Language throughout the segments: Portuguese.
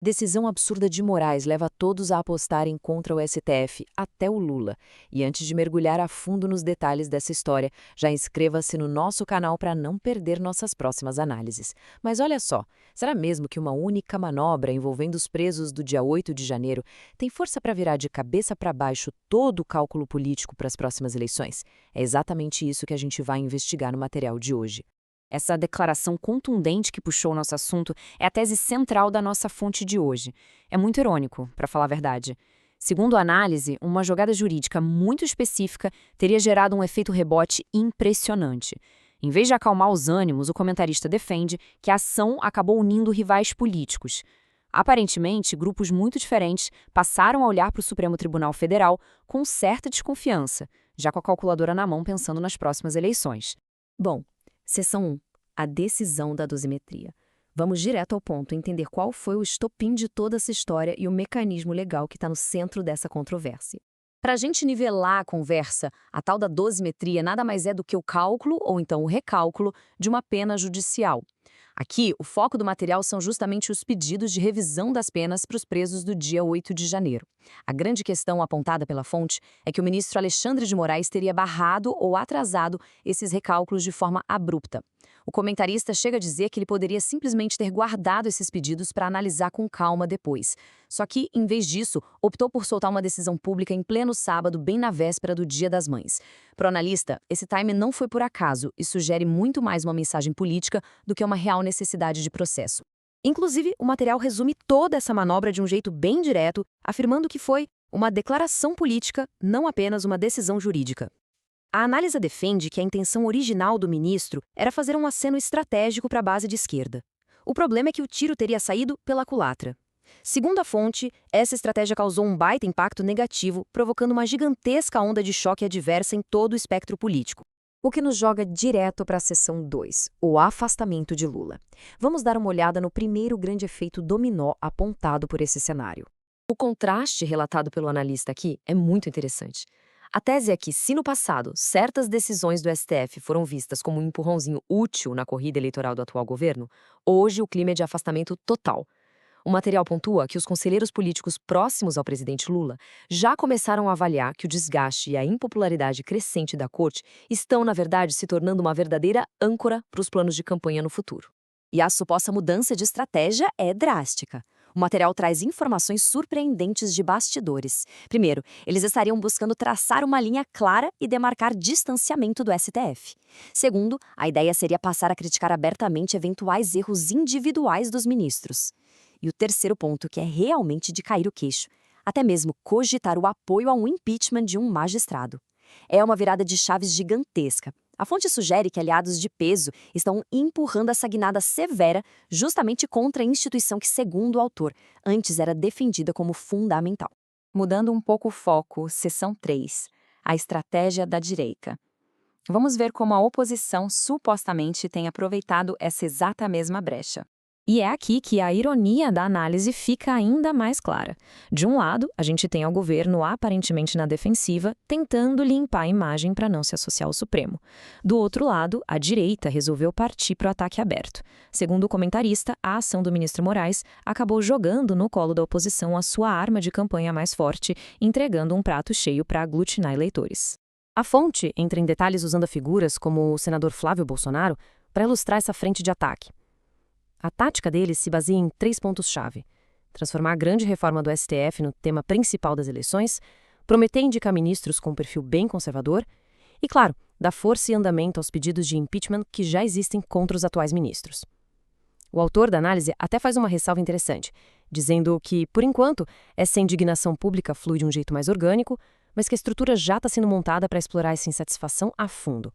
Decisão absurda de Moraes leva todos a apostarem contra o STF, até o Lula. E antes de mergulhar a fundo nos detalhes dessa história, já inscreva-se no nosso canal para não perder nossas próximas análises. Mas olha só, será mesmo que uma única manobra envolvendo os presos do dia 8 de janeiro tem força para virar de cabeça para baixo todo o cálculo político para as próximas eleições? É exatamente isso que a gente vai investigar no material de hoje. Essa declaração contundente que puxou o nosso assunto é a tese central da nossa fonte de hoje. É muito irônico, para falar a verdade. Segundo a análise, uma jogada jurídica muito específica teria gerado um efeito rebote impressionante. Em vez de acalmar os ânimos, o comentarista defende que a ação acabou unindo rivais políticos. Aparentemente, grupos muito diferentes passaram a olhar para o Supremo Tribunal Federal com certa desconfiança, já com a calculadora na mão pensando nas próximas eleições. Bom, seção 1. A decisão da dosimetria. Vamos direto ao ponto, entender qual foi o estopim de toda essa história e o mecanismo legal que está no centro dessa controvérsia. Para a gente nivelar a conversa, a tal da dosimetria nada mais é do que o cálculo, ou então o recálculo, de uma pena judicial. Aqui, o foco do material são justamente os pedidos de revisão das penas para os presos do dia 8 de janeiro. A grande questão apontada pela fonte é que o ministro Alexandre de Moraes teria barrado ou atrasado esses recálculos de forma abrupta. O comentarista chega a dizer que ele poderia simplesmente ter guardado esses pedidos para analisar com calma depois. Só que, em vez disso, optou por soltar uma decisão pública em pleno sábado, bem na véspera do Dia das Mães. Para o analista, esse time não foi por acaso e sugere muito mais uma mensagem política do que uma real necessidade de processo. Inclusive, o material resume toda essa manobra de um jeito bem direto, afirmando que foi uma declaração política, não apenas uma decisão jurídica. A análise defende que a intenção original do ministro era fazer um aceno estratégico para a base de esquerda. O problema é que o tiro teria saído pela culatra. Segundo a fonte, essa estratégia causou um baita impacto negativo, provocando uma gigantesca onda de choque adversa em todo o espectro político. O que nos joga direto para a seção 2, o afastamento de Lula. Vamos dar uma olhada no primeiro grande efeito dominó apontado por esse cenário. O contraste relatado pelo analista aqui é muito interessante. A tese é que, se no passado certas decisões do STF foram vistas como um empurrãozinho útil na corrida eleitoral do atual governo, hoje o clima é de afastamento total. O material pontua que os conselheiros políticos próximos ao presidente Lula já começaram a avaliar que o desgaste e a impopularidade crescente da corte estão, na verdade, se tornando uma verdadeira âncora para os planos de campanha no futuro. E a suposta mudança de estratégia é drástica. O material traz informações surpreendentes de bastidores. Primeiro, eles estariam buscando traçar uma linha clara e demarcar distanciamento do STF. Segundo, a ideia seria passar a criticar abertamente eventuais erros individuais dos ministros. E o terceiro ponto, que é realmente de cair o queixo, até mesmo cogitar o apoio a um impeachment de um magistrado. É uma virada de chaves gigantesca. A fonte sugere que aliados de peso estão empurrando essa guinada severa justamente contra a instituição que, segundo o autor, antes era defendida como fundamental. Mudando um pouco o foco, seção 3, a estratégia da direita. Vamos ver como a oposição supostamente tem aproveitado essa exata mesma brecha. E é aqui que a ironia da análise fica ainda mais clara. De um lado, a gente tem o governo aparentemente na defensiva, tentando limpar a imagem para não se associar ao Supremo. Do outro lado, a direita resolveu partir para o ataque aberto. Segundo o comentarista, a ação do ministro Moraes acabou jogando no colo da oposição a sua arma de campanha mais forte, entregando um prato cheio para aglutinar eleitores. A fonte entra em detalhes usando figuras como o senador Flávio Bolsonaro para ilustrar essa frente de ataque. A tática deles se baseia em 3 pontos-chave: transformar a grande reforma do STF no tema principal das eleições, prometer indicar ministros com um perfil bem conservador e, claro, dar força e andamento aos pedidos de impeachment que já existem contra os atuais ministros. O autor da análise até faz uma ressalva interessante, dizendo que, por enquanto, essa indignação pública flui de um jeito mais orgânico, mas que a estrutura já está sendo montada para explorar essa insatisfação a fundo.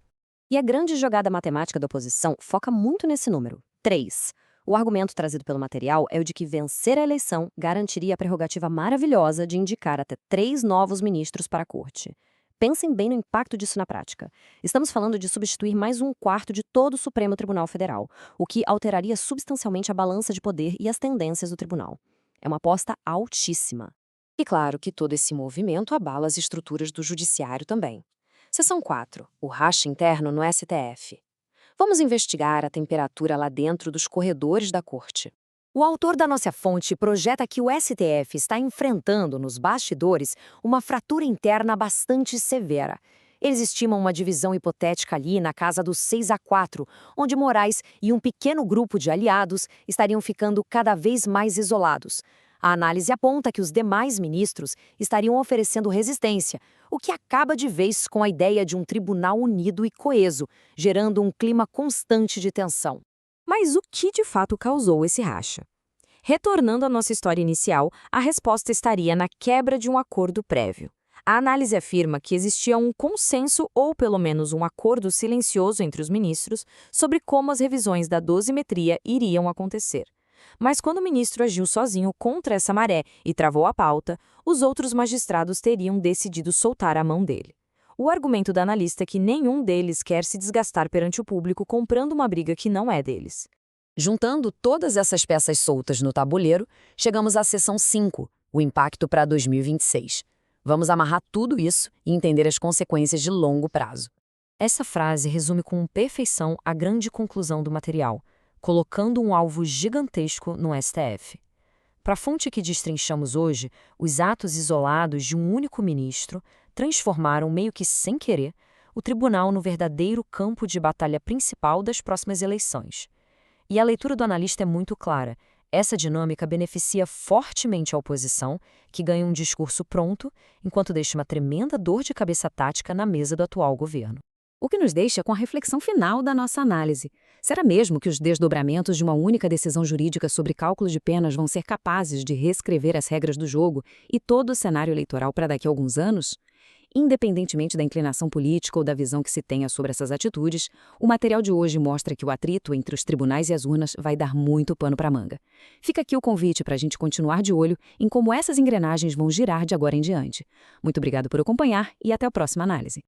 E a grande jogada matemática da oposição foca muito nesse número, 3. O argumento trazido pelo material é o de que vencer a eleição garantiria a prerrogativa maravilhosa de indicar até 3 novos ministros para a corte. Pensem bem no impacto disso na prática. Estamos falando de substituir mais 1/4 de todo o Supremo Tribunal Federal, o que alteraria substancialmente a balança de poder e as tendências do tribunal. É uma aposta altíssima. E claro que todo esse movimento abala as estruturas do judiciário também. Seção 4. O racha interno no STF. Vamos investigar a temperatura lá dentro dos corredores da corte. O autor da nossa fonte projeta que o STF está enfrentando, nos bastidores, uma fratura interna bastante severa. Eles estimam uma divisão hipotética ali na casa dos 6-4, onde Moraes e um pequeno grupo de aliados estariam ficando cada vez mais isolados. A análise aponta que os demais ministros estariam oferecendo resistência, o que acaba de vez com a ideia de um tribunal unido e coeso, gerando um clima constante de tensão. Mas o que de fato causou esse racha? Retornando à nossa história inicial, a resposta estaria na quebra de um acordo prévio. A análise afirma que existia um consenso ou pelo menos um acordo silencioso entre os ministros sobre como as revisões da dosimetria iriam acontecer. Mas quando o ministro agiu sozinho contra essa maré e travou a pauta, os outros magistrados teriam decidido soltar a mão dele. O argumento da analista é que nenhum deles quer se desgastar perante o público comprando uma briga que não é deles. Juntando todas essas peças soltas no tabuleiro, chegamos à seção 5, o impacto para 2026. Vamos amarrar tudo isso e entender as consequências de longo prazo. Essa frase resume com perfeição a grande conclusão do material, colocando um alvo gigantesco no STF. Para a fonte que destrinchamos hoje, os atos isolados de um único ministro transformaram, meio que sem querer, o tribunal no verdadeiro campo de batalha principal das próximas eleições. E a leitura do analista é muito clara. Essa dinâmica beneficia fortemente a oposição, que ganha um discurso pronto, enquanto deixa uma tremenda dor de cabeça tática na mesa do atual governo. O que nos deixa com a reflexão final da nossa análise. Será mesmo que os desdobramentos de uma única decisão jurídica sobre cálculo de penas vão ser capazes de reescrever as regras do jogo e todo o cenário eleitoral para daqui a alguns anos? Independentemente da inclinação política ou da visão que se tenha sobre essas atitudes, o material de hoje mostra que o atrito entre os tribunais e as urnas vai dar muito pano para a manga. Fica aqui o convite para a gente continuar de olho em como essas engrenagens vão girar de agora em diante. Muito obrigado por acompanhar e até a próxima análise.